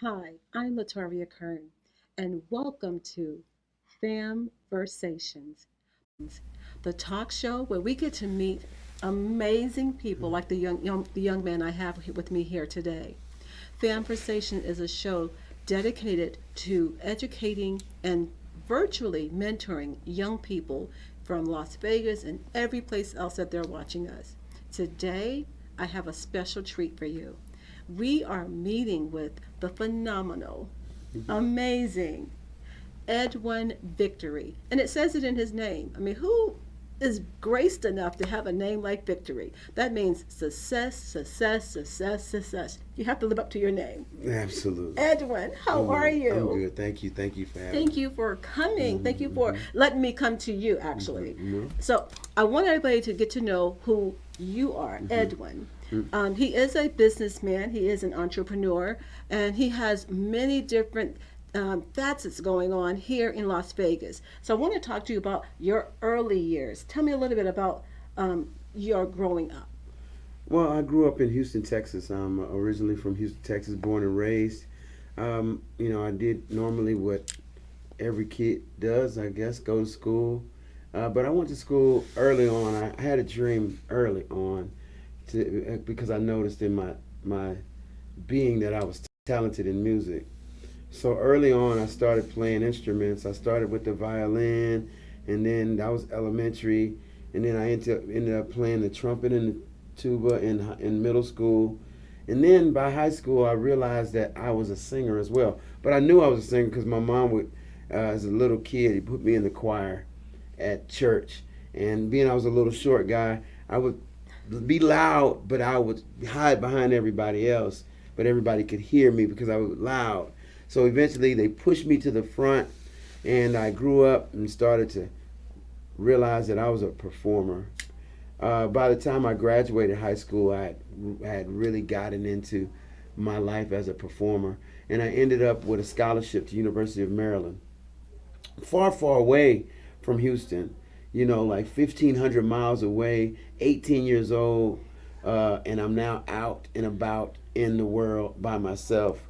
Hi, I'm Latoria Kern, and welcome to FamVersations, the talk show where we get to meet amazing people like the young man I have with me here today. FamVersation is a show dedicated to educating and virtually mentoring young people from Las Vegas and every place else that they're watching us. Today, I have a special treat for you. We are meeting with the phenomenal, amazing Edwin Victory. And it says it in his name. I mean, who is graced enough to have a name like Victory? That means success, success, success, success. You have to live up to your name. Absolutely. Edwin, how are I'm you? good. Thank you. Thank you for having Thank me. you for coming. Thank you for Mm-hmm. letting me come to you, actually. Mm-hmm. So, I want everybody to get to know who you are, Mm-hmm. Edwin. Mm-hmm. He is a businessman, he is an entrepreneur, and he has many different facets going on here in Las Vegas. So, I want to talk to you about your early years. Tell me a little bit about your growing up. Well, I grew up in Houston, Texas. I'm originally from Houston, Texas, born and raised. I did normally what every kid does, I guess, go to school. But I went to school early on. I had a dream early on because I noticed in my being that I was talented in music. So early on, I started playing instruments. I started with the violin, and then that was elementary, and then I ended up playing the trumpet and the tuba in middle school, and then by high school, I realized that I was a singer as well. But I knew I was a singer because my mom would, as a little kid, he put me in the choir at church, and being I was a little short guy, I would be loud, but I would hide behind everybody else, but everybody could hear me because I was loud. So eventually they pushed me to the front, and I grew up and started to realize that I was a performer. By the time I graduated high school, I had really gotten into my life as a performer, and I ended up with a scholarship to University of Maryland, far, far away from Houston. Like 1,500 miles away. 18 years old, and I'm now out and about in the world by myself.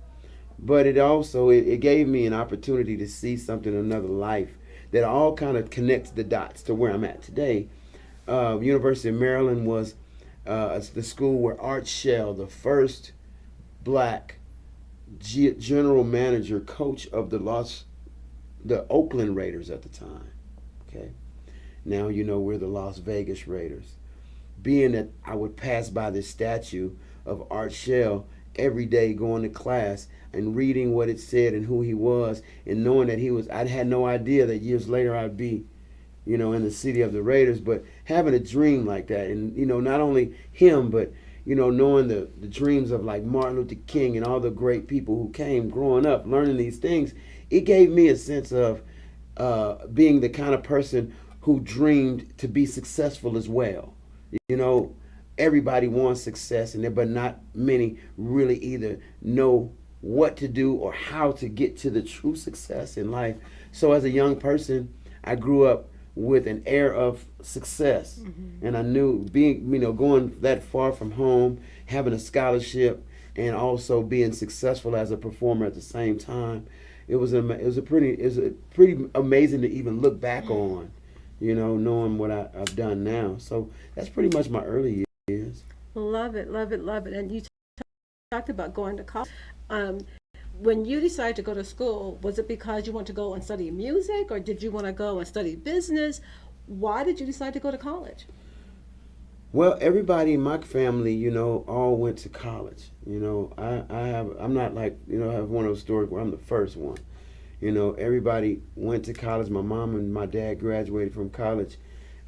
But it gave me an opportunity to see something, another life that all kind of connects the dots to where I'm at today. University of Maryland was the school where Art Shell, the first black general manager, coach of the Oakland Raiders at the time. Okay, now we're the Las Vegas Raiders. Being that I would pass by this statue of Art Shell every day going to class and reading what it said and who he was, and knowing that I had no idea that years later I'd be, in the city of the Raiders, but having a dream like that, and not only him, but knowing the dreams of like Martin Luther King and all the great people who came growing up, learning these things, it gave me a sense of being the kind of person who dreamed to be successful as well. You know, everybody wants success, but not many really either know what to do or how to get to the true success in life. So as a young person, I grew up with an air of success, Mm-hmm. and I knew being going that far from home, having a scholarship, and also being successful as a performer at the same time. It was a pretty amazing to even look back on, knowing what I've done now. So that's pretty much my early years. Love it, love it, love it. And you talked about going to college. Um, when you decided to go to school, was it because you want to go and study music, or did you want to go and study business? Why did you decide to go to college? Well, everybody in my family, all went to college. I'm not like, I have one of those stories where I'm the first one. Everybody went to college. My mom and my dad graduated from college.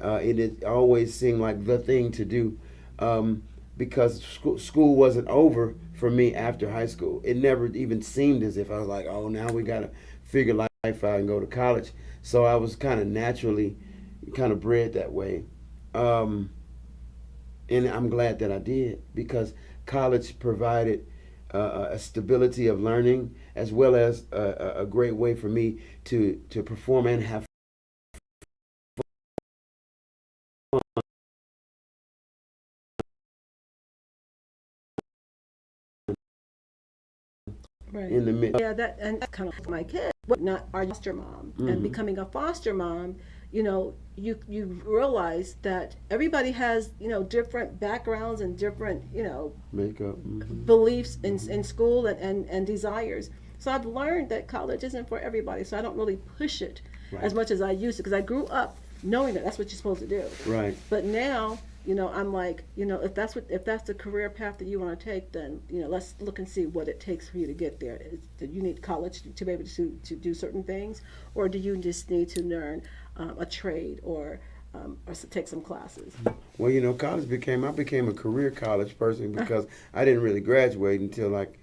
It always seemed like the thing to do, um, because school wasn't over for me after high school. It never even seemed as if I was like, oh, now we got to figure life out and go to college. So I was kind of naturally kind of bred that way. Um, and I'm glad that I did because college provided a stability of learning as well as a great way for me to perform and have Right. in the midst. Yeah, that and that's kind of my kid. What not our foster mom and becoming a foster mom, you realize that everybody has different backgrounds and different Makeup. beliefs in school and desires. So I've learned that college isn't for everybody. So I don't really push it as much as I used to because I grew up knowing that that's what you're supposed to do. Right. But now, I'm like, if that's the career path that you want to take, then let's look and see what it takes for you to get there. Do you need college to be able to do certain things, or do you just need to learn a trade or take some classes? Well, college I became a career college person because I didn't really graduate until like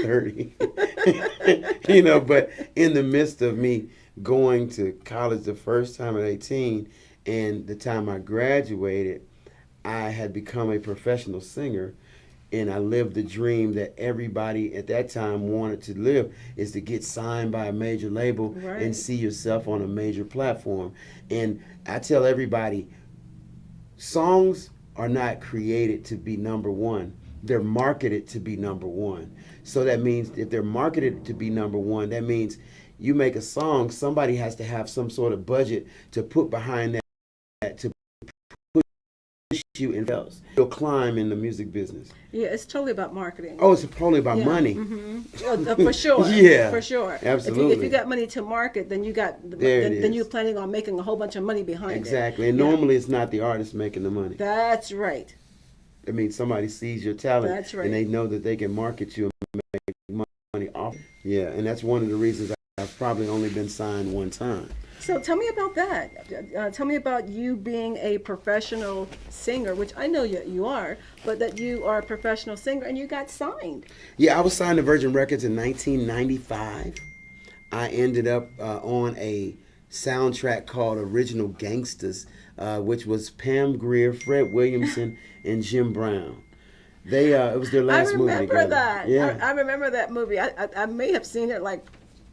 30. But in the midst of me going to college the first time at 18 and the time I graduated, I had become a professional singer, and I lived the dream that everybody at that time wanted to live, is to get signed by a major label and see yourself on a major platform. And I tell everybody, songs are not created to be number one. They're marketed to be number one. So that means if they're marketed to be number one, that means you make a song, somebody has to have some sort of budget to put behind that to push you in else. You'll climb in the music business. Yeah, it's totally about marketing. Oh, it's totally about money. For sure. Yeah, for sure. Absolutely. If you got money to market, then then you're planning on making a whole bunch of money behind it. Exactly. And normally it's not the artist making the money. That's right. I mean, somebody sees your talent. That's right. And they know that they can market you and make money off. Yeah, and that's one of the reasons I've probably only been signed one time. So tell me about that. Tell me about you being a professional singer, which I know you are, but that you are a professional singer and you got signed. Yeah, I was signed to Virgin Records in 1995. I ended up on a soundtrack called Original Gangsters, which was Pam Grier, Fred Williamson, and Jim Brown. It was their last movie together. I remember that. Yeah. I remember that movie. I may have seen it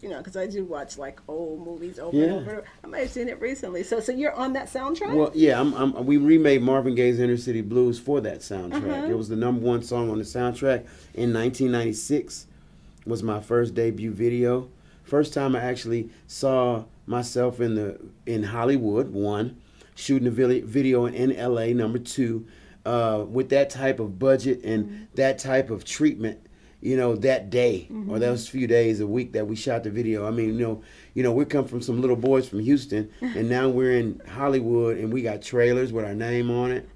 because I do watch like old movies over and over. I may have seen it recently. So you're on that soundtrack? Well, yeah, we remade Marvin Gaye's Inner City Blues for that soundtrack. It was the number one song on the soundtrack in 1996. Was my first debut video. First time I actually saw myself in Hollywood. Shooting a video in LA. Number two, with that type of budget and that type of treatment. That day or those few days a week that we shot the video. I mean, we come from some little boys from Houston, and now we're in Hollywood, and we got trailers with our name on it,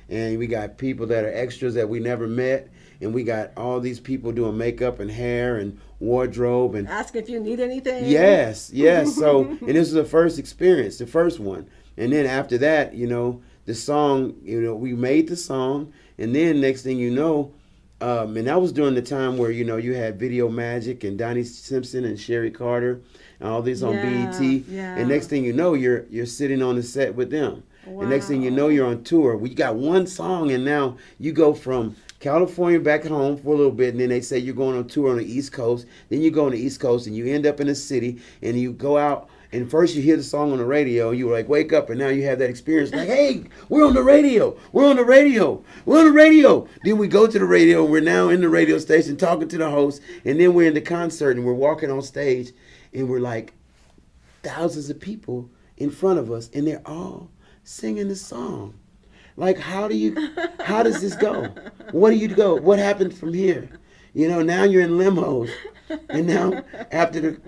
and we got people that are extras that we never met, and we got all these people doing makeup and hair and wardrobe and ask if you need anything. Yes. So, and this was the first experience, the first one, and then after that, the song, we made the song, and then next thing you know. And that was during the time where, you had Video Magic and Donnie Simpson and Sherry Carter and all these on BET. Yeah. And next thing you know, you're sitting on the set with them. Wow. And next thing you know, you're on tour. We got one song, and now you go from California back home for a little bit, and then they say you're going on tour on the East Coast. Then you go on the East Coast, and you end up in a city, and you go out. And first you hear the song on the radio, you were like, wake up, and now you have that experience like, hey, we're on the radio. Then we go to the radio, and we're now in the radio station talking to the host, and then we're in the concert, and we're walking on stage, and we're like thousands of people in front of us, and they're all singing the song. Like, how does this go? What do you go? What happens from here? Now you're in limos, and now after the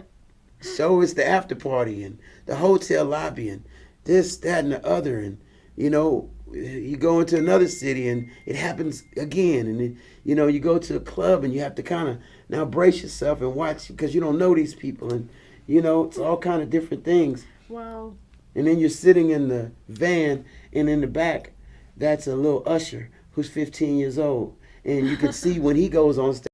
show, it's the after party and the hotel lobby and this, that, and the other. And, you go into another city and it happens again. And then, you go to a club and you have to kind of now brace yourself and watch because you don't know these people. And, it's all kind of different things. Wow. And then you're sitting in the van, and in the back, that's a little usher who's 15 years old. And you can see when he goes on stage,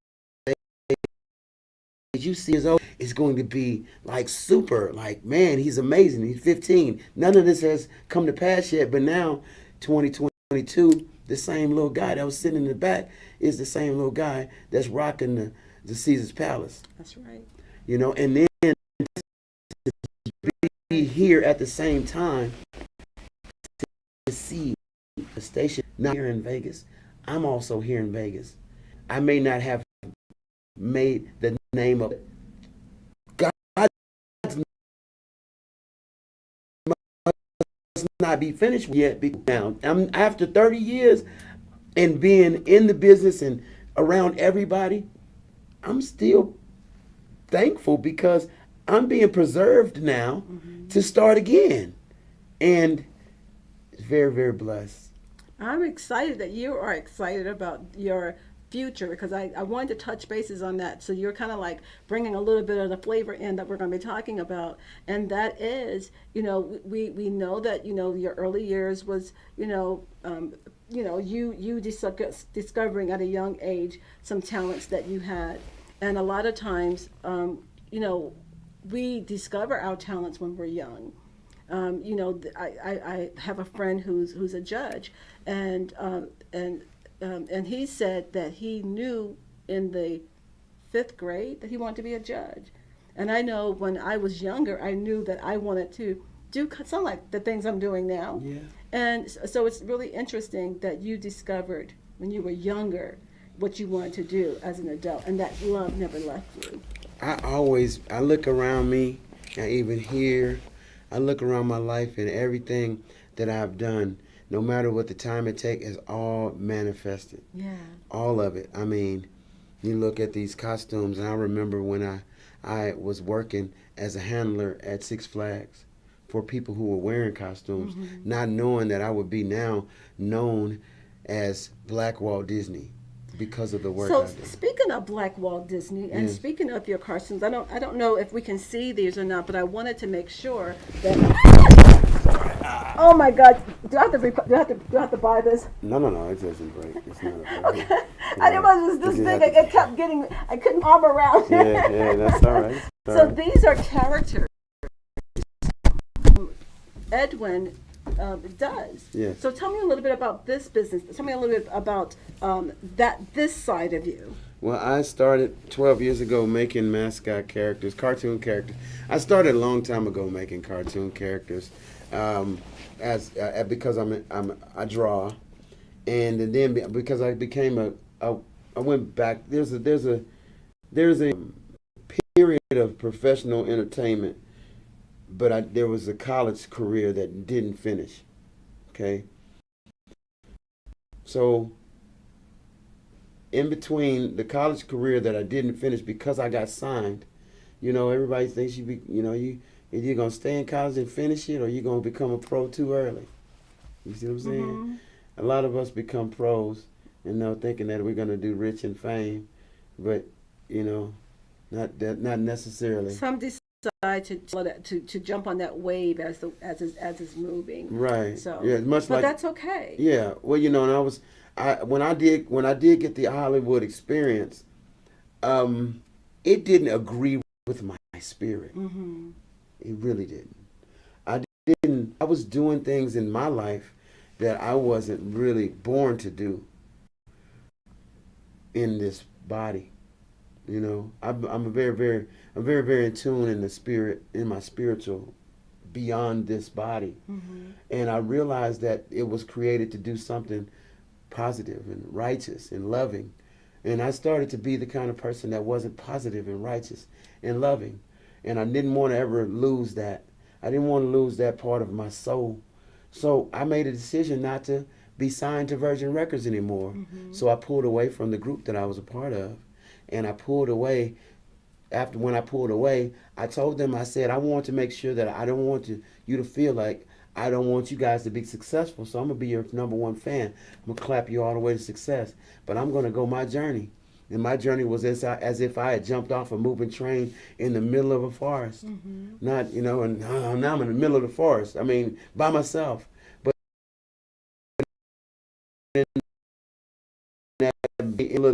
you see his old, it's going to be like super, like, man, he's amazing. He's 15. None of this has come to pass yet, but now, 2022, the same little guy that was sitting in the back is the same little guy that's rocking the Caesar's Palace. That's right. And then to be here at the same time to see the station not here in Vegas. I'm also here in Vegas. I may not have made the name of God must not be finished yet. Now, after 30 years and being in the business and around everybody, I'm still thankful because I'm being preserved now to start again. And very, very blessed. I'm excited that you are excited about your future because I wanted to touch bases on that. So you're kind of like bringing a little bit of the flavor in that we're going to be talking about. And that is, we know that, your early years was, you discovering at a young age some talents that you had. And a lot of times, we discover our talents when we're young. I have a friend who's a judge, and he said that he knew in the fifth grade that he wanted to be a judge. And I know when I was younger, I knew that I wanted to do some like the things I'm doing now. Yeah. And so it's really interesting that you discovered when you were younger what you wanted to do as an adult, and that love never left you. I look around me, and even here, I look around my life and everything that I've done, no matter what the time it takes, is all manifested. Yeah. All of it. I mean, you look at these costumes, and I remember when I was working as a handler at Six Flags for people who were wearing costumes, not knowing that I would be now known as Black Walt Disney because of the work I did. Speaking of Black Walt Disney and Yes. speaking of your cartoons, I don't know if we can see these or not, but I wanted to make sure that. Oh my God! Do I have to buy this? No, it doesn't break. It's not a break. Okay. I didn't know it was this big. It kept getting. I couldn't arm around. Yeah, that's all right. So these are characters Edwin does. Yes. So tell me a little bit about this business. Tell me a little bit about this side of you. Well, I started 12 years ago making mascot characters, cartoon characters. I started a long time ago making cartoon characters, because I draw, and then because I became I went back. There's a period of professional entertainment, but there was a college career that didn't finish. Okay. So in between the college career that I didn't finish because I got signed, everybody thinks you're gonna stay in college and finish it, or you're gonna become a pro too early. You see what I'm saying? Mm-hmm. A lot of us become pros, thinking that we're gonna do rich and fame, but not necessarily. Some decide to jump on that wave as it's moving. Right. So yeah, much but like that's okay. yeah. Well, and when I did get the Hollywood experience, it didn't agree with my spirit. Mm-hmm. It really didn't. I was doing things in my life that I wasn't really born to do in this body. I'm very, very in tune in the spirit, in my spiritual, beyond this body. Mm-hmm. And I realized that it was created to do something positive and righteous and loving. And I started to be the kind of person that wasn't positive and righteous and loving. And I didn't want to ever lose that. I didn't want to lose that part of my soul. So I made a decision not to be signed to Virgin Records anymore. Mm-hmm. So I pulled away from the group that I was a part of. And I pulled away. When I pulled away, I told them, I said, I want to make sure that I don't want you to feel like I don't want you guys to be successful. So I'm going to be your number one fan. I'm going to clap you all the way to success. But I'm going to go my journey. And my journey was as if I had jumped off a moving train in the middle of a forest. Mm-hmm. Not, and now I'm in the middle of the forest. I mean, by myself. But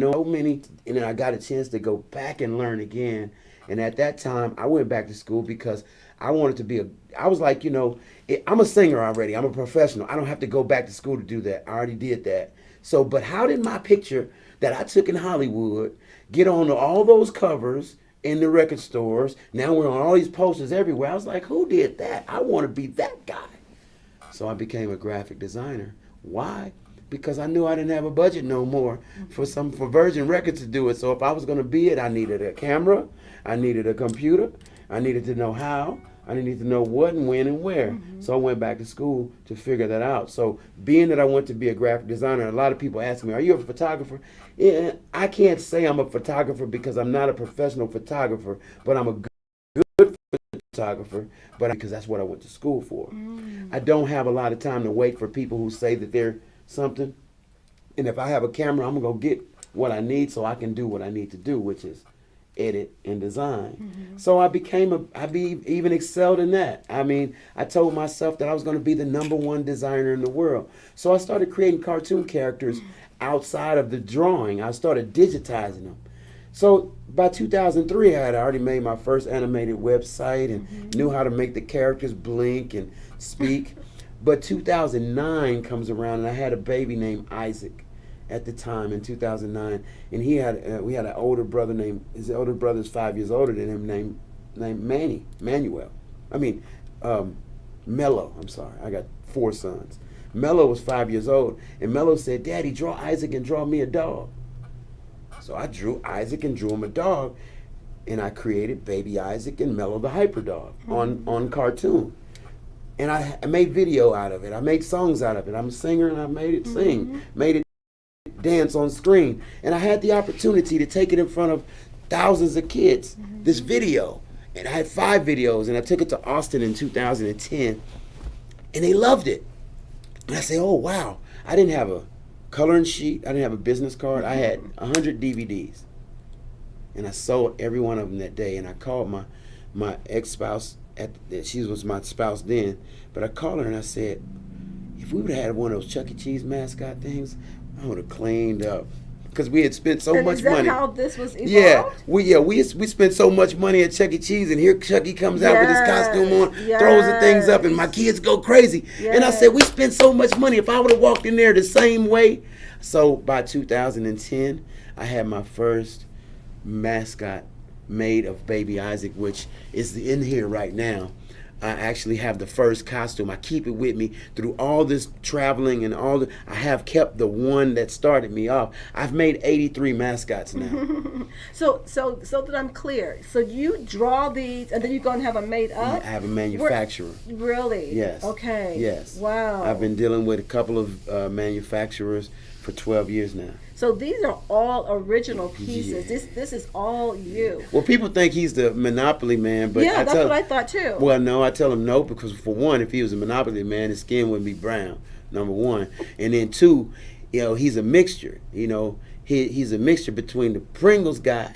so many, and then I got a chance to go back and learn again. And at that time, I went back to school because I wanted to be I was like, I'm a singer already. I'm a professional. I don't have to go back to school to do that. I already did that. So, but how did my picture that I took in Hollywood get on all those covers in the record stores? Now we're on all these posters everywhere. I was like, who did that? I want to be that guy. So I became a graphic designer. Why? because I knew I didn't have a budget no more for Virgin Records to do it. So if I was going to be it, I needed a camera, I needed a computer, I needed to know how, I needed to know what and when and where. So I went back to school to figure that out. So being that I want to be a graphic designer, a lot of people ask me, are you a photographer? Yeah, I can't say I'm a photographer because I'm not a professional photographer, but I'm a good photographer, but because that's what I went to school for. I don't have a lot of time to wait for people who say that they're something. And if I have a camera, I'm going to go get what I need so I can do what I need to do, which is edit and design. So I even excelled in that. I mean, I told myself that I was going to be the #1 designer in the world. So I started creating cartoon characters outside of the drawing. I started digitizing them. So by 2003, I had already made my first animated website and knew how to make the characters blink and speak. But 2009 comes around, and I had a baby named Isaac at the time in 2009, and we had an older brother his older brother's 5 years older than him, named Mello. I'm sorry, I got 4 sons. Mello was 5 years old, and Mello said, "Daddy, draw Isaac and draw me a dog." So I drew Isaac and drew him a dog, and I created Baby Isaac and Mello the Hyper Dog on cartoon. And I made video out of it. I made songs out of it. I'm a singer, and I made it sing, made it dance on screen. And I had the opportunity to take it in front of thousands of kids, this video. And I had 5 videos, and I took it to Austin in 2010, and they loved it. And I said, oh, wow. I didn't have a coloring sheet. I didn't have a business card. I had 100 DVDs. And I sold every one of them that day. And I called my ex-spouse. She was my spouse then. But I called her and I said, if we would have had one of those Chuck E. Cheese mascot things, I would have cleaned up. Because we had spent so much money. Is that how this was evolved? We spent so much money at Chuck E. Cheese, and here Chuck E. comes out with his costume on, throws the things up, and my kids go crazy. And I said, we spent so much money. If I would have walked in there the same way. So by 2010, I had my first mascot made of Baby Isaac, which is in here right now. I actually have the first costume. I keep it with me through all this traveling and I have kept the one that started me off. I've made 83 mascots now. So that I'm clear. So you draw these and then you go and have them made up? I have a manufacturer. Really? Yes. Okay. Yes. Wow. I've been dealing with a couple of manufacturers for 12 years now. So these are all original pieces. Yeah. This is all you. Well, people think he's the Monopoly man, but that's what I thought too. Well, no, I tell him no, because for one, if he was a Monopoly man, his skin wouldn't be brown, number one. And then 2, he's a mixture. He's a mixture between the Pringles guy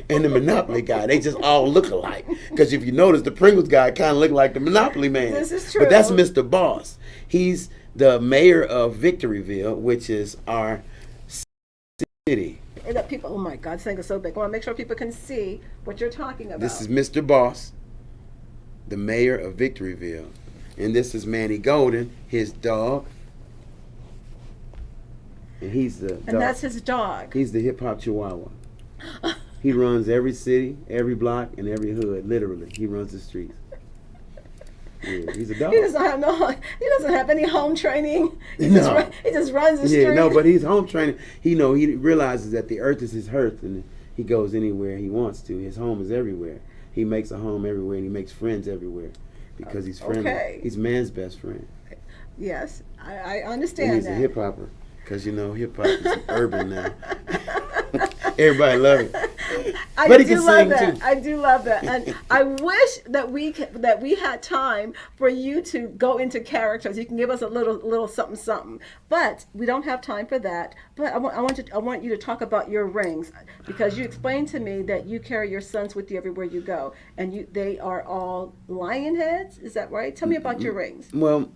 and the Monopoly guy. They just all look alike. Because if you notice, the Pringles guy kind of looked like the Monopoly man. This is true. But that's Mr. Boss. He's the mayor of Victoryville, which is our city. And that people, oh my God, this thing is so big. I want to make sure people can see what you're talking about. This is Mr. Boss, the mayor of Victoryville. And this is Manny Golden, his dog. And he's the dog. And that's his dog. He's the hip-hop chihuahua. He runs every city, every block, and every hood, literally. He runs the streets. Yeah, he's a dog. He doesn't have any home training. He just runs the street. Yeah, no, but he's home training. He realizes that the earth is his hearth, and he goes anywhere he wants to. His home is everywhere. He makes a home everywhere, and he makes friends everywhere because he's friendly. Okay. He's man's best friend. Yes, I understand and he's that. A hip hopper because hip-hop is urban now. Everybody love it. But he can sing too. I do love that, and I wish that we had time for you to go into characters. You can give us a little something, but we don't have time for that. But I want you to talk about your rings, because you explained to me that you carry your sons with you everywhere you go, and they are all lion heads. Is that right? Tell me about your rings. Well,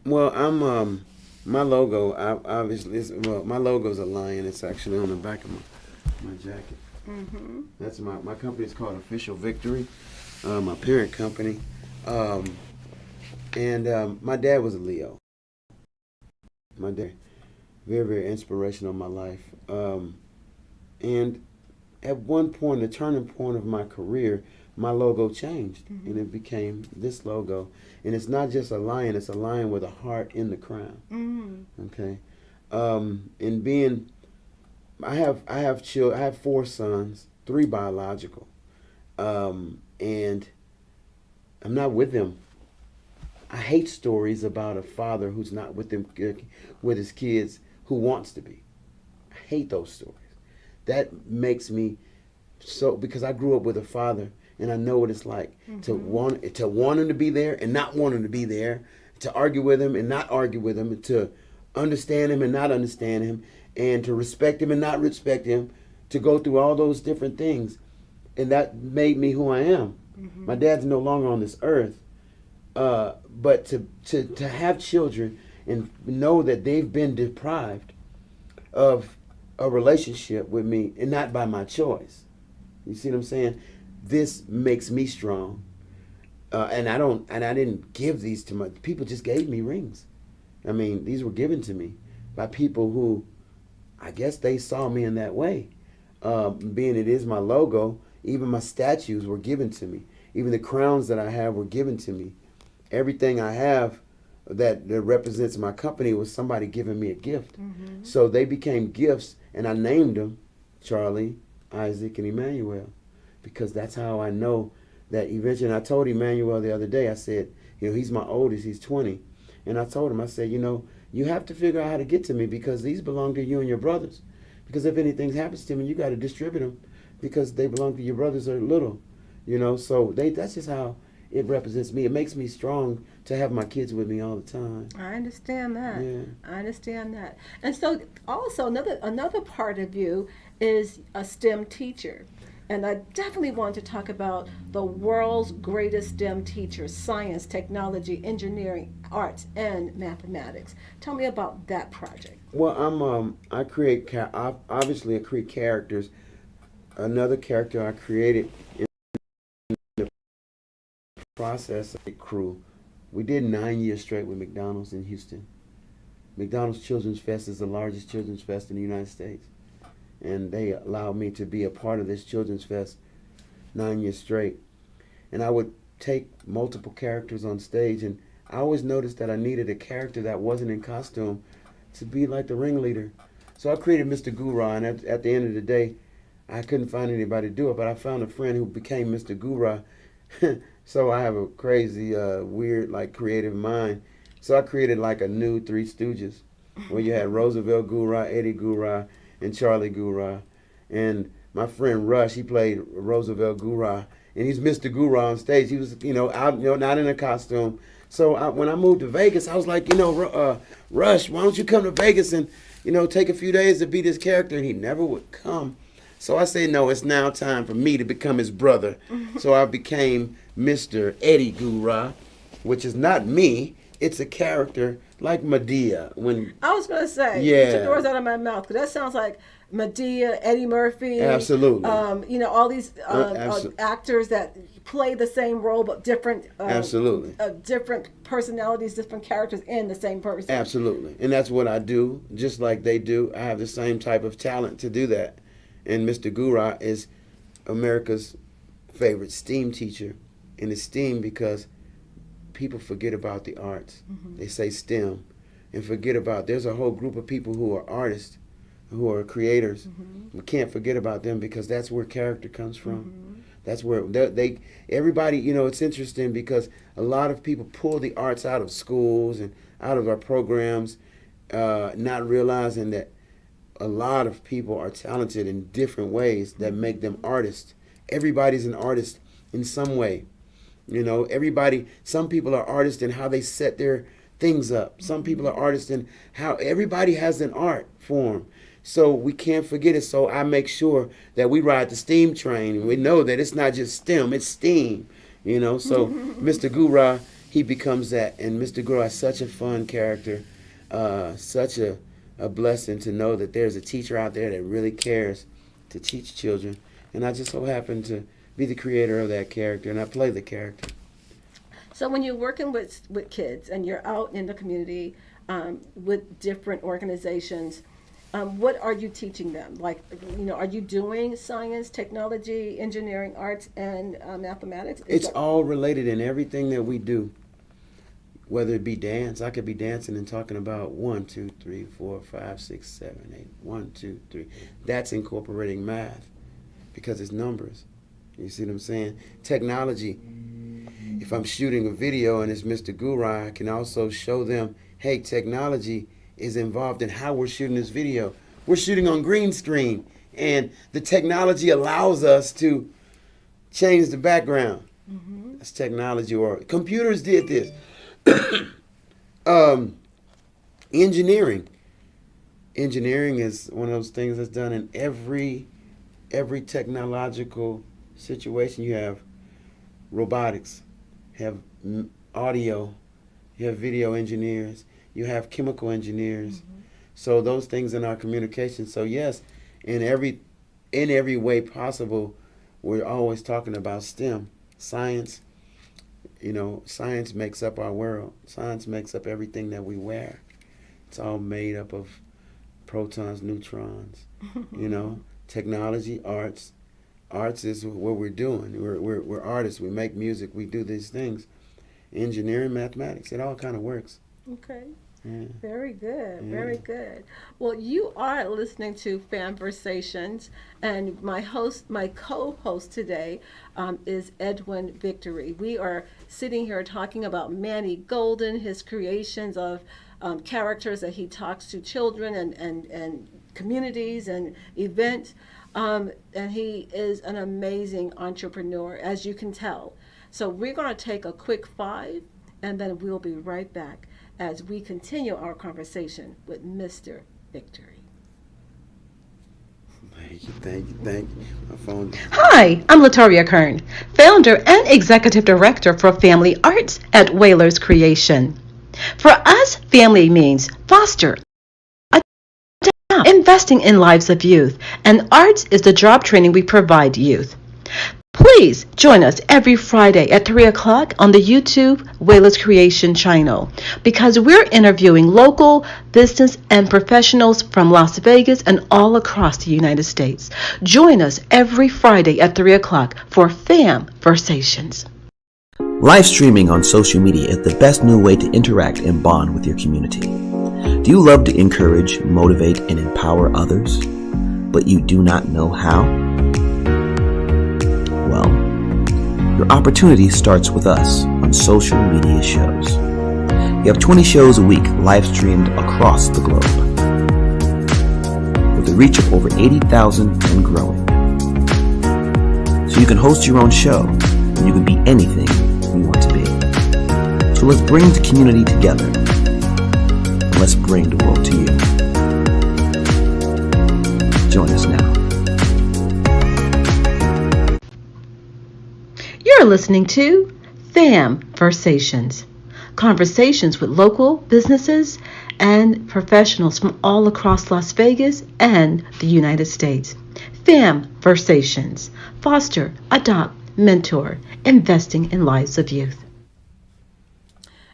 I'm my logo. My logo's a lion. It's actually on the back of my jacket. Mm-hmm. That's my company is called Official Victory, my parent company, and my dad was a Leo. My dad, very, very inspirational in my life, and at one point, the turning point of my career, my logo changed, and it became this logo, and it's not just a lion; it's a lion with a heart in the crown. Okay. And being, I have 4 sons, 3 biological, and I'm not with them. I hate stories about a father who's not with them, with his kids, who wants to be. I hate those stories. That makes me so, because I grew up with a father and I know what it's like to want him to be there and not want him to be there, to argue with him and not argue with him, to understand him and not understand him, and to respect him and not respect him, to go through all those different things. And that made me who I am. My dad's no longer on this earth, but to have children and know that they've been deprived of a relationship with me, and not by my choice. You see what I'm saying? This makes me strong. And I didn't give these to my people. Just gave me rings. I mean, these were given to me by people who, I guess they saw me in that way. Being it is my logo, even my statues were given to me. Even the crowns that I have were given to me. Everything I have that represents my company was somebody giving me a gift. So they became gifts, and I named them Charlie, Isaac, and Emmanuel, because that's how I know that eventually. And I told Emmanuel the other day, I said, he's my oldest, he's 20. And I told him, I said, you have to figure out how to get to me, because these belong to you and your brothers. Because if anything happens to me, you got to distribute them, because they belong to your brothers are little. So that's just how it represents me. It makes me strong to have my kids with me all the time. I understand that. Yeah. I understand that. And so also another part of you is a STEM teacher. And I definitely want to talk about the world's greatest STEM teachers: science, technology, engineering, arts, and mathematics. Tell me about that project. Well, I create obviously I create characters. Another character I created in the process of the crew. We did 9 years straight with McDonald's in Houston. McDonald's Children's Fest is the largest children's fest in the United States. And they allowed me to be a part of this children's fest 9 years straight. And I would take multiple characters on stage, and I always noticed that I needed a character that wasn't in costume to be like the ringleader. So I created Mr. Gura, and at the end of the day, I couldn't find anybody to do it, but I found a friend who became Mr. Gura. So I have a crazy, weird, creative mind. So I created like a new Three Stooges, where you had Roosevelt Gura, Eddie Gura, and Charlie Gura. And my friend Rush, he played Roosevelt Gura, and he's Mr. Gura on stage. He was, out, not in a costume. So when I moved to Vegas, I was like, Rush, why don't you come to Vegas and, take a few days to be this character? And he never would come. So I said, no, it's now time for me to become his brother. So I became Mr. Eddie Gura, which is not me. It's a character like Medea. When I was going to say, yeah, you took the words out of my mouth, because that sounds like Medea, Eddie Murphy. Absolutely. All these actors that play the same role, but different. Absolutely. Different personalities, different characters in the same person. Absolutely. And that's what I do, just like they do. I have the same type of talent to do that. And Mr. Gura is America's favorite STEAM teacher. And it's STEAM because people forget about the arts. They say STEM and forget about, there's a whole group of people who are artists, who are creators. We can't forget about them, because that's where character comes from. That's where everybody, it's interesting, because a lot of people pull the arts out of schools and out of our programs, not realizing that a lot of people are talented in different ways that make them artists. Everybody's an artist in some way. Some people are artists in how they set their things up. Some people are artists in how everybody has an art form. So we can't forget it. So I make sure that we ride the STEAM train, and we know that it's not just STEM, it's STEAM. So Mr. Gura, he becomes that. And Mr. Gura is such a fun character, such a blessing to know that there's a teacher out there that really cares to teach children. And I just so happen to be the creator of that character, and I play the character. So when you're working with kids and you're out in the community with different organizations, what are you teaching them? Are you doing science, technology, engineering, arts, and mathematics? It's all related in everything that we do. whether it be dance, I could be dancing and talking about 1, 2, 3, 4, 5, 6, 7, 8. 1, 2, 3. That's incorporating math because it's numbers. You see what I'm saying? Technology. If I'm shooting a video and it's Mr. Gura, I can also show them, hey, technology is involved in how we're shooting this video. We're shooting on green screen, and the technology allows us to change the background. Mm-hmm. That's technology, or computers did this. Engineering. Engineering is one of those things that's done in every technological situation. You have robotics, you have audio, you have video engineers, you have chemical engineers. Mm-hmm. So those things in our communication. So yes, in every way possible, we're always talking about STEM, science. You know, science makes up our world. Science makes up everything that we wear. It's all made up of protons, neutrons. You know, technology, arts. Arts is what we're doing. We're artists. We make music. We do these things. Engineering, mathematics. It all kind of works. Okay. Yeah. Very good. Yeah. Very good. Well, you are listening to FamVersations, and my co-host today is Edwin Victory. We are sitting here talking about Manny Golden, his creations of characters that he talks to children and communities and events. And he is an amazing entrepreneur, as you can tell. So we're going to take a quick 5, and then we'll be right back as we continue our conversation with Mr. Victory. Thank you. My phone. Hi, I'm Latoria Kern, founder and executive director for Family Arts at Whalers Creation. For us, family means foster, adopt, investing in lives of youth, and arts is the job training we provide youth. Please join us every Friday at 3 o'clock on the YouTube Whalers Creation channel, because we're interviewing local business and professionals from Las Vegas and all across the United States. Join us every Friday at 3 o'clock for FamVersations. Live streaming on social media is the best new way to interact and bond with your community. Do you love to encourage, motivate, and empower others, but you do not know how? Well, your opportunity starts with us on social media shows. We have 20 shows a week live streamed across the globe, with a reach of over 80,000 and growing. So you can host your own show, and you can be anything you want to be. So let's bring the community together, and let's bring the world to you. Join us now. You're listening to FamVersations, conversations with local businesses and professionals from all across Las Vegas and the United States. FamVersations, foster, adopt, mentor, investing in lives of youth.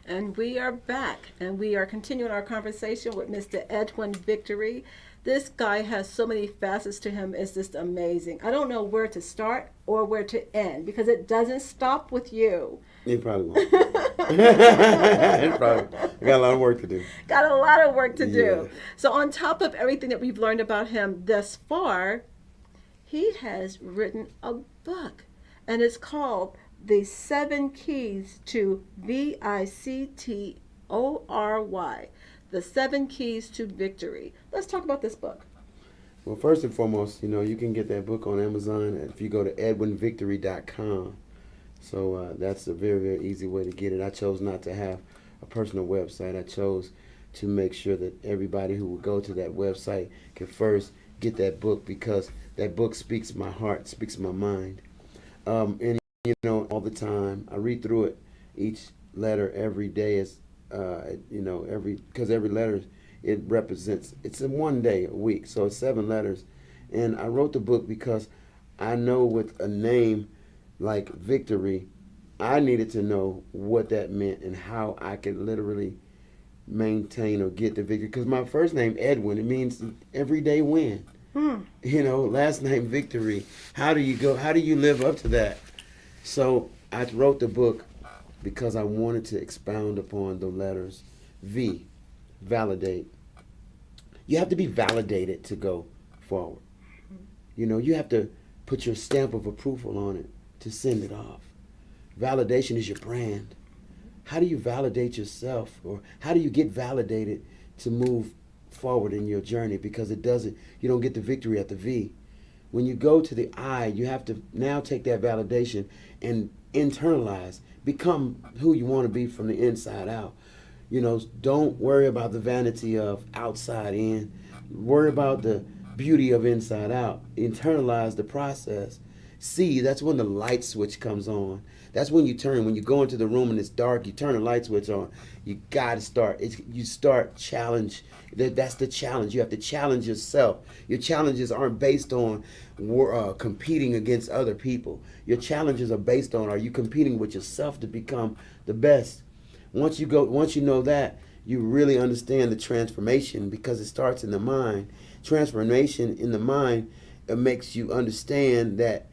And we are back, and we are continuing our conversation with Mr. Edwin Victory. This guy has so many facets to him. It's just amazing. I don't know where to start or where to end, because it doesn't stop with you. It probably won't. It probably. I got a lot of work to do. Got a lot of work to do. So on top of everything that we've learned about him thus far, he has written a book, and it's called The 7 Keys to Victory. The 7 Keys to Victory. Let's talk about this book. Well, first and foremost, you can get that book on Amazon if you go to edwinvictory.com. So that's a very, very easy way to get it. I chose not to have a personal website. I chose to make sure that everybody who would go to that website can first get that book, because that book speaks my heart, speaks my mind. And all the time, I read through it, each letter every day is, because every letter, it represents, it's in one day, a week, so it's 7 letters. And I wrote the book because I know with a name like Victory, I needed to know what that meant and how I could literally maintain or get the victory. Because my first name, Edwin, it means everyday win. Last name, Victory. How do you live up to that? So I wrote the book because I wanted to expound upon the letters. V, validate. You have to be validated to go forward. You know, you have to put your stamp of approval on it to send it off. Validation is your brand. How do you validate yourself, or how do you get validated to move forward in your journey? Because you don't get the victory at the V. When you go to the I, you have to now take that validation and internalize, become who you want to be from the inside out. You know, don't worry about the vanity of outside in. Worry about the beauty of inside out. Internalize the process. See, that's when the light switch comes on. That's when you go into the room and it's dark, you turn the light switch on. You got to start. You start challenge. That's the challenge. You have to challenge yourself. Your challenges aren't based on competing against other people. Your challenges are based on, are you competing with yourself to become the best? Once you know that, you really understand the transformation, because it starts in the mind. Transformation in the mind, it makes you understand that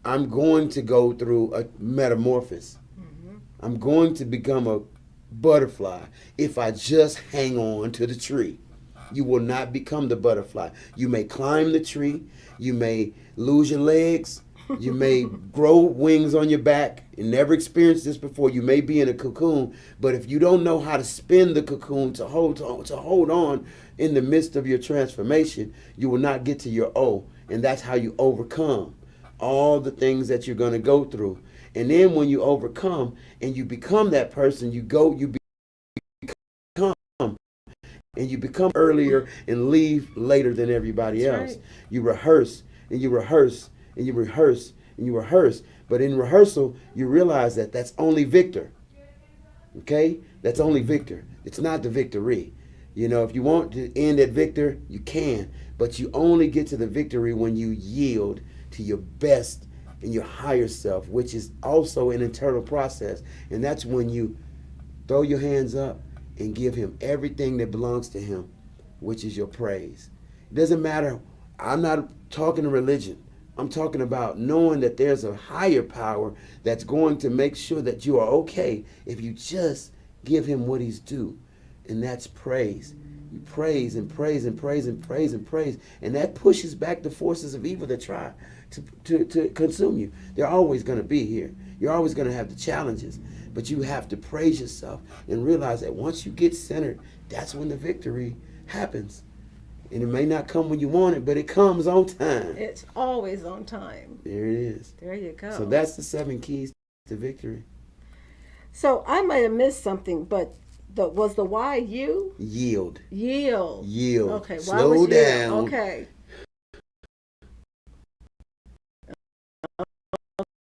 I'm going to go through a metamorphosis. Mm-hmm. I'm going to become a butterfly if I just hang on to the tree. You will not become the butterfly. You may climb the tree. You may lose your legs. You may grow wings on your back and never experienced this before. You may be in a cocoon, but if you don't know how to spin the cocoon to hold on in the midst of your transformation, you will not get to your O, and that's how you overcome all the things that you're going to go through. And then when you overcome and you become that person, you become, and you become earlier and leave later than everybody else. Right. You rehearse and you rehearse and you rehearse and you rehearse. But in rehearsal, you realize that that's only victor. Okay? That's only victor. It's not the victory. You know, if you want to end at victor, you can. But you only get to the victory when you yield to your best and your higher self, which is also an internal process. And that's when you throw your hands up and give him everything that belongs to him, which is your praise. It doesn't matter. I'm not talking religion. I'm talking about knowing that there's a higher power that's going to make sure that you are okay if you just give him what he's due. And that's praise. You praise and praise and praise and praise and praise. And that pushes back the forces of evil that try to consume you. They're always going to be here. You're always going to have the challenges. But you have to praise yourself and realize that once you get centered, that's when the victory happens. And it may not come when you want it, but it comes on time. It's always on time. There it is. There you go. So that's the 7 keys to victory. So I might have missed something, but was the why you? Yield. Yield. Yield. Okay. Slow down. Okay.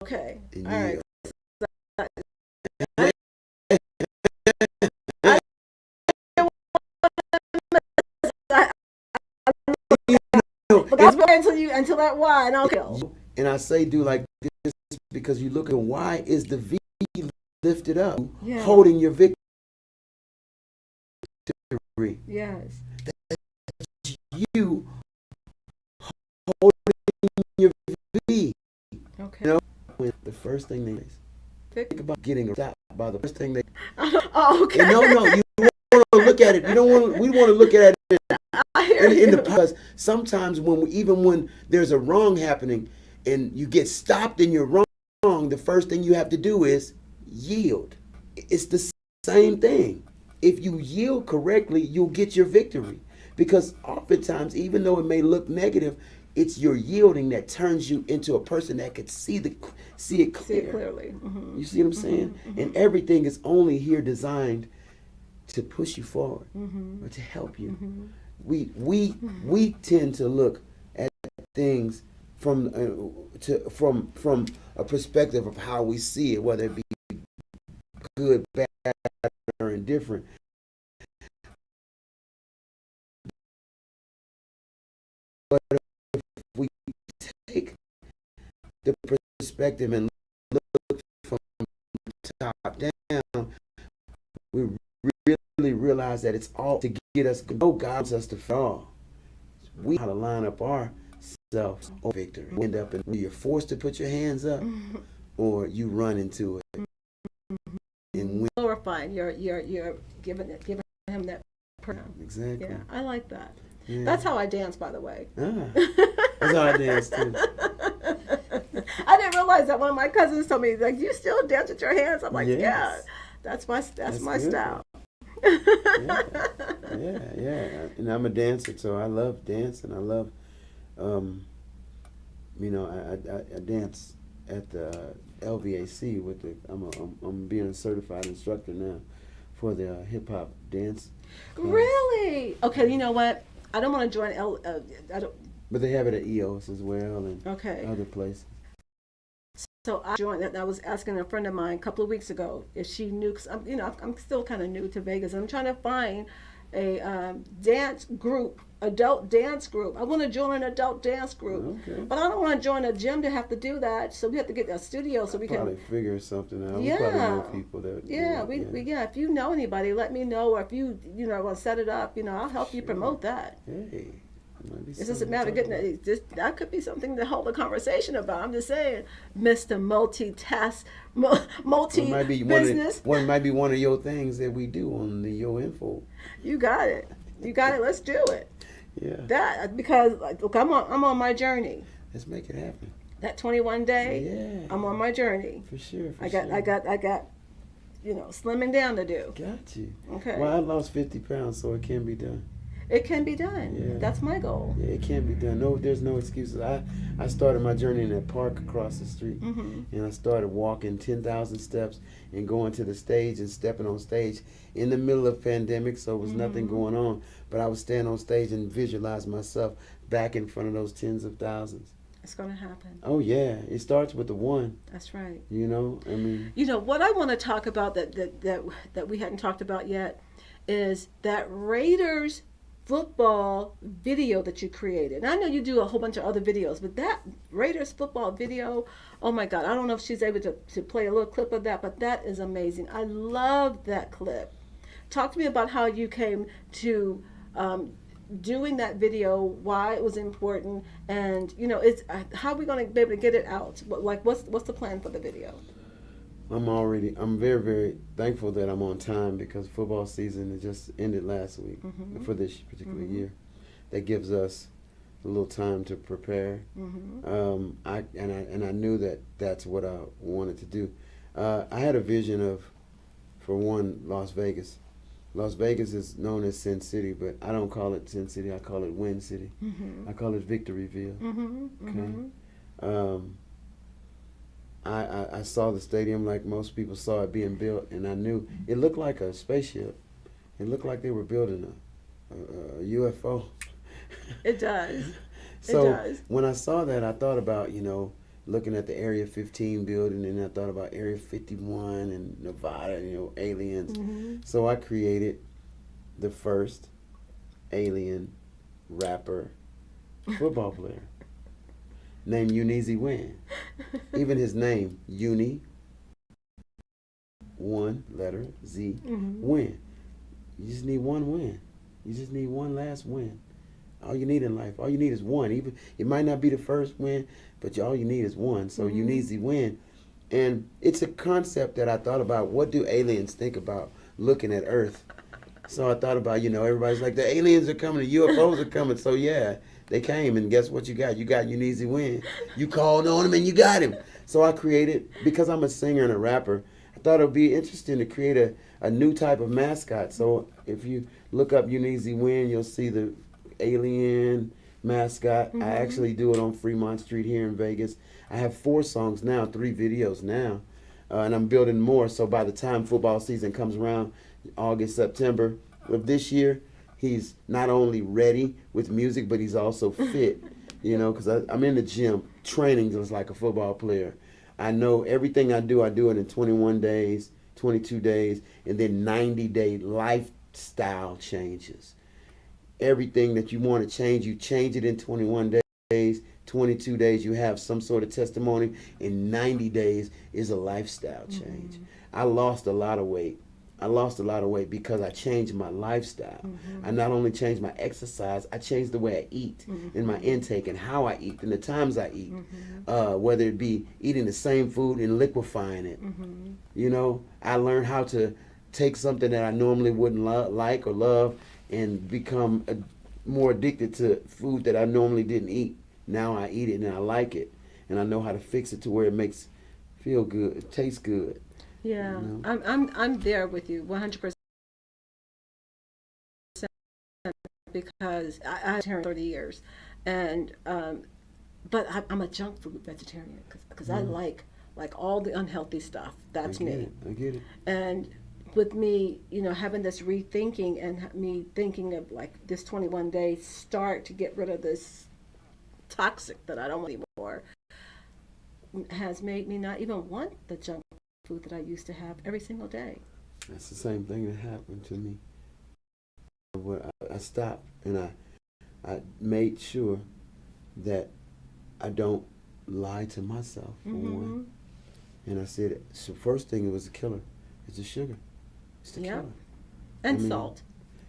Okay. And all right. yield. But that's why until that why, and okay. And I say do like this because you look at why is the V lifted up, holding your victory. Yes. That's you holding your V. Okay. You know, when the first thing they think about getting stopped by the first thing they. Oh, okay. And no, you want to look at it. You don't want. We want to look at it. In the because sometimes when there's a wrong happening and you get stopped in your wrong, the first thing you have to do is yield. It's the same thing. If you yield correctly, you'll get your victory. Because oftentimes, even though it may look negative, it's your yielding that turns you into a person that could see it clear. See it clearly. Mm-hmm. You see what I'm saying? Mm-hmm. And everything is only here designed to push you forward, or to help you. Mm-hmm. We tend to look at things from a perspective of how we see it, whether it be good, bad, or indifferent. But if we take the perspective and look from top down, we really realize that it's all to get us, no God wants us to fall. We have to line up ourselves for victory. We end up in, you're forced to put your hands up, or you run into it. and win. Glorifying. You're giving him that pronoun. Exactly. Yeah, I like that. Yeah. That's how I dance, by the way. Ah, that's how I dance too. I didn't realize that. One of my cousins told me, like, "You still dance with your hands?" I'm like, Yes. "Yeah, that's my Good. style." Yeah. And I'm a dancer, so I love dancing. I love, I dance at the LVAC with the. I'm being a certified instructor now for the hip hop dance. Really? Okay. You know what? I don't want to join I don't. But they have it at EOS as well and Okay. other places. So I joined. I was asking a friend of mine a couple of weeks ago if she knew. Cause I'm still kind of new to Vegas. I'm trying to find a dance group, adult dance group. I want to join an adult dance group, Okay. but I don't want to join a gym to have to do that. So we have to get a studio so we Probably can. figure something out. Yeah. We probably know people that. Yeah, if you know anybody, let me know. Or if you want to set it up, I'll help you promote that. Hey. It doesn't matter getting it. That could be something to hold a conversation about. I'm just saying, Mr. Multitask, multi-business. One might be one of your things that we do on the Yo Info. You got it. Let's do it. Yeah. That because look, I'm on my journey. Let's make it happen. That 21 day. Yeah. I'm on my journey. For sure. I got slimming down to do. Got you. Okay. Well, I lost 50 pounds, so it can be done. It can be done. Yeah. That's my goal. Yeah, it can be done. No, there's no excuses. I started my journey in that park across the street, and I started walking 10,000 steps and going to the stage and stepping on stage in the middle of pandemic, so it was nothing going on. But I would stand on stage and visualize myself back in front of those tens of thousands. It's going to happen. Oh yeah, it starts with the one. That's right. I mean. What I want to talk about that we hadn't talked about yet is that Raiders football video that you created. And I know you do a whole bunch of other videos, but that Raiders football video, oh my God, I don't know if she's able to play a little clip of that, but that is amazing. I love that clip. Talk to me about how you came to doing that video, why it was important, and it's how are we going to be able to get it out? What's the plan for the video? I'm very, very thankful that I'm on time because football season just ended last week for this particular year. That gives us a little time to prepare. I knew that's what I wanted to do. I had a vision for one, Las Vegas. Las Vegas is known as Sin City, but I don't call it Sin City. I call it Win City. I call it Victoryville. Okay. I saw the stadium like most people saw it being built, and I knew it looked like a spaceship. It looked like they were building a UFO. It does. So it does. When I saw that, I thought about, looking at the Area 15 building, and I thought about Area 51 and Nevada, aliens. So I created the first alien rapper football player named Uneasy Win. Even his name, Uni, one letter, Z, win. You just need one win. You just need one last win. All you need in life, all you need is one. Even it might not be the first win, but all you need is one. So Uneasy Win. And it's a concept that I thought about. What do aliens think about looking at Earth? So I thought about, everybody's like, the aliens are coming, the UFOs are coming. So yeah, they came, and guess what you got? You got Uneasy Win. You called on him, and you got him. So I created, because I'm a singer and a rapper, I thought it would be interesting to create a new type of mascot. So if you look up Uneasy Win, you'll see the alien mascot. I actually do it on Fremont Street here in Vegas. I have 4 songs now, 3 videos now, and I'm building more. So by the time football season comes around, August, September of this year, he's not only ready with music, but he's also fit, because I'm in the gym training just like a football player. I know everything I do it in 21 days, 22 days, and then 90-day lifestyle changes. Everything that you want to change, you change it in 21 days, 22 days, you have some sort of testimony, and 90 days is a lifestyle change. I lost a lot of weight. I lost a lot of weight because I changed my lifestyle. I not only changed my exercise, I changed the way I eat and my intake and how I eat and the times I eat. Whether it be eating the same food and liquefying it. You know, I learned how to take something that I normally wouldn't like or love and become more addicted to food that I normally didn't eat. Now I eat it and I like it. And I know how to fix it to where it makes feel good, it tastes good. Yeah, You know? I'm there with you 100% because I vegetarian 30 years, and but I'm a junk food vegetarian because I like all the unhealthy stuff. That's me. I get it. And with me, you know, having this rethinking and me thinking of like this 21-day start to get rid of this toxic that I don't want anymore has made me not even want the junk food that I used to have every single day. That's the same thing that happened to me. I stopped and I made sure that I don't lie to myself for one. And I said, so first thing it was the killer. It's the sugar. It's the killer. And salt.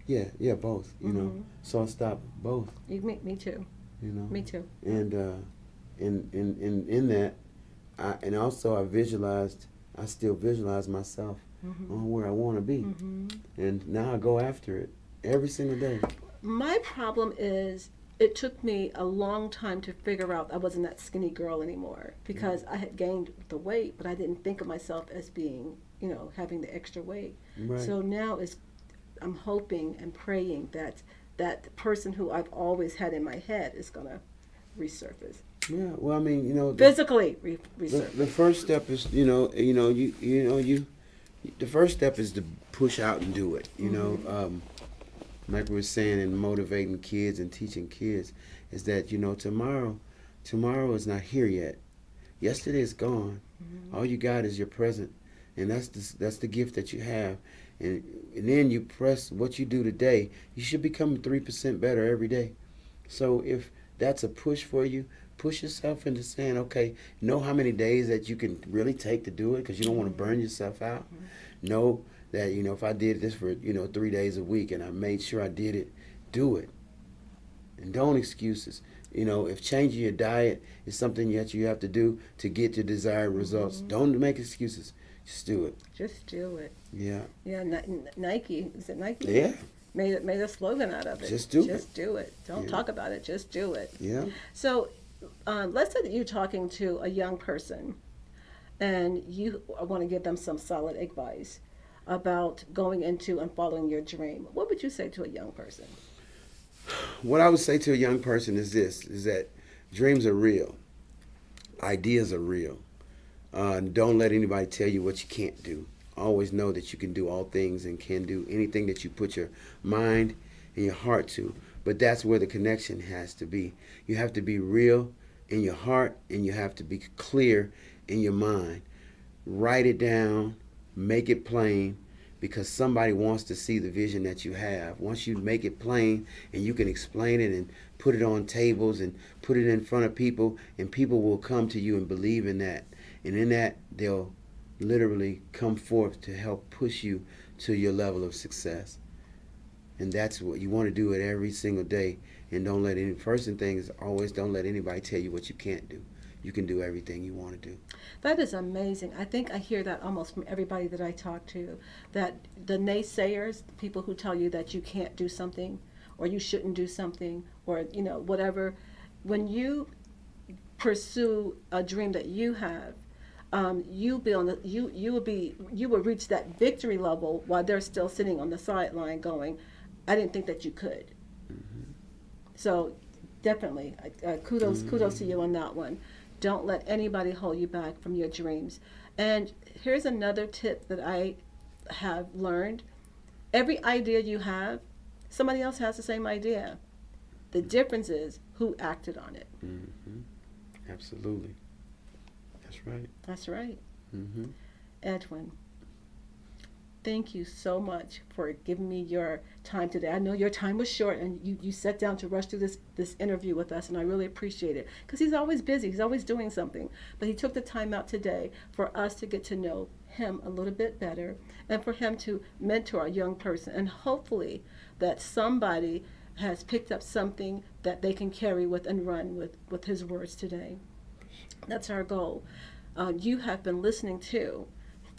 Yeah, both. You know, so I stopped both. Me too. You know, Me too. And in that, and also I still visualize myself on where I want to be, and now I go after it every single day. My problem is it took me a long time to figure out I wasn't that skinny girl anymore because I had gained the weight, but I didn't think of myself as being, you know, having the extra weight. Right. So now I'm hoping and praying that that person who I've always had in my head is going to resurface. Yeah. Well, I mean, you know, Physically resurface. the first step is, the first step is to push out and do it. You know, like we were saying, and motivating kids and teaching kids is that, you know, tomorrow is not here yet. Yesterday is gone. All you got is your present, and that's the gift that you have. And then you press what you do today. You should become 3% better every day. So if that's a push for you, push yourself into saying, okay, know how many days that you can really take to do it because you don't want to burn yourself out. Know that, you know, if I did this for, 3 days a week and I made sure I did it, do it. And don't excuses. You know, if changing your diet is something that you have to do to get your desired results, don't make excuses. Just do it. Just do it. Yeah. Yeah, Nike, is it Nike? Yeah. Made a slogan out of it. Just do it. Just do it. Don't talk about it. Just do it. Yeah. So, let's say that you're talking to a young person, and you want to give them some solid advice about going into and following your dream. What would you say to a young person? What I would say to a young person is that dreams are real. Ideas are real. Don't let anybody tell you what you can't do. Always know that you can do all things and can do anything that you put your mind and your heart to. But that's where the connection has to be. You have to be real in your heart and you have to be clear in your mind. Write it down, make it plain, because somebody wants to see the vision that you have. Once you make it plain and you can explain it and put it on tables and put it in front of people, and people will come to you and believe in that. And in that, they'll literally come forth to help push you to your level of success. And that's what you want to do it every single day. And don't let first thing is always don't let anybody tell you what you can't do. You can do everything you want to do. That is amazing. I think I hear that almost from everybody that I talk to, that the naysayers, the people who tell you that you can't do something or you shouldn't do something or, whatever, when you pursue a dream that you have, you will reach that victory level while they're still sitting on the sideline going, I didn't think that you could. So definitely, kudos to you on that one. Don't let anybody hold you back from your dreams. And here's another tip that I have learned. Every idea you have, somebody else has the same idea. The difference is who acted on it. Absolutely. That's right. That's right. Edwin, thank you so much for giving me your time today. I know your time was short and you sat down to rush through this interview with us, and I really appreciate it because he's always busy. He's always doing something. But he took the time out today for us to get to know him a little bit better and for him to mentor a young person. And hopefully that somebody has picked up something that they can carry with and run with his words today. That's our goal. You have been listening to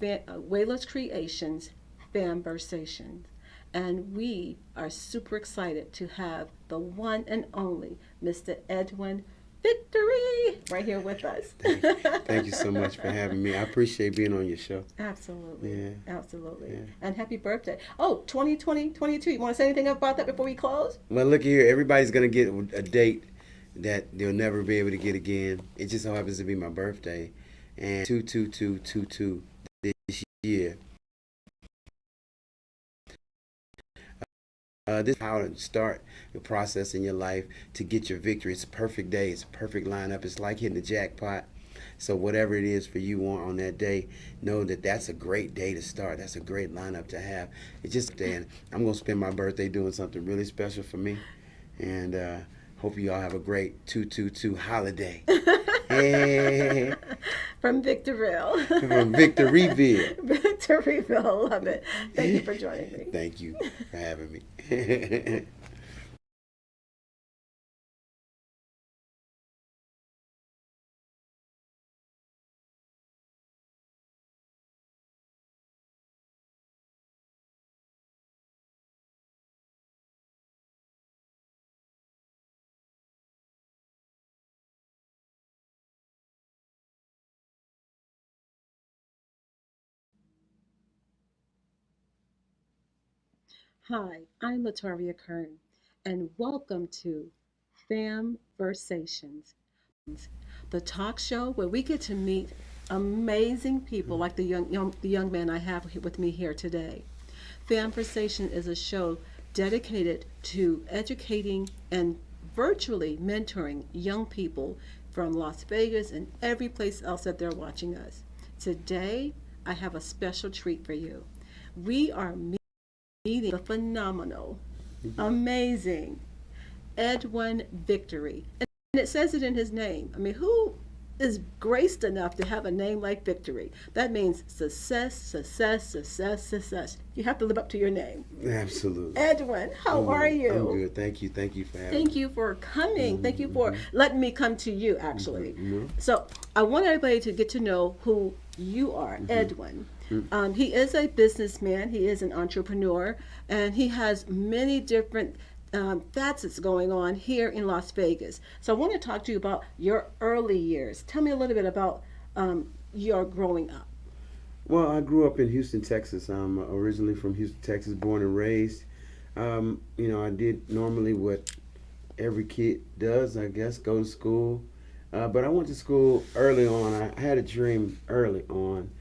Whalers Creations, FamVersations. And we are super excited to have the one and only Mr. Edwin Victory right here with us. Thank you so much for having me. I appreciate being on your show. Absolutely. Yeah. Absolutely. Yeah. And happy birthday. Oh, 2022. You want to say anything about that before we close? Well, look here. Everybody's going to get a date that they'll never be able to get again. It just so happens to be my birthday. And 22222 this year. This is how to start the process in your life to get your victory. It's a perfect day. It's a perfect lineup. It's like hitting the jackpot. So whatever it is for you on that day, know that that's a great day to start. That's a great lineup to have. It's just and I'm going to spend my birthday doing something really special for me. And hope you all have a great 222 holiday. Hey. From Victorville. From Victoryville. Victoryville. Love it. Thank you for joining me. Thank you for having me. Hi, I'm Latoria Kern, and welcome to FamVersations, the talk show where we get to meet amazing people like the young man I have with me here today. FamVersation is a show dedicated to educating and virtually mentoring young people from Las Vegas and every place else that they're watching us. Today, I have a special treat for you. We are meeting the phenomenal, amazing Edwin Victory. And it says it in his name. I mean, who is graced enough to have a name like Victory? That means success, success, success, success. You have to live up to your name. Absolutely. Edwin, how are you? I'm good. Thank you. Thank you for having me. Thank you for coming. Thank you for letting me come to you, actually. Mhm. So I want everybody to get to know who you are, Edwin. He is a businessman. He is an entrepreneur, and he has many different facets going on here in Las Vegas. So I want to talk to you about your early years. Tell me a little bit about your growing up. Well, I grew up in Houston, Texas. I'm originally from Houston, Texas, born and raised. I did normally what every kid does, I guess, go to school. But I went to school early on. I had a dream early on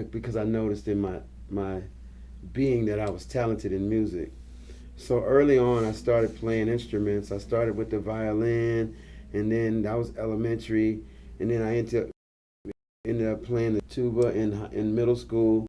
because I noticed in my being that I was talented in music. So early on, I started playing instruments. I started with the violin, and then that was elementary, and then I ended up playing the tuba in middle school.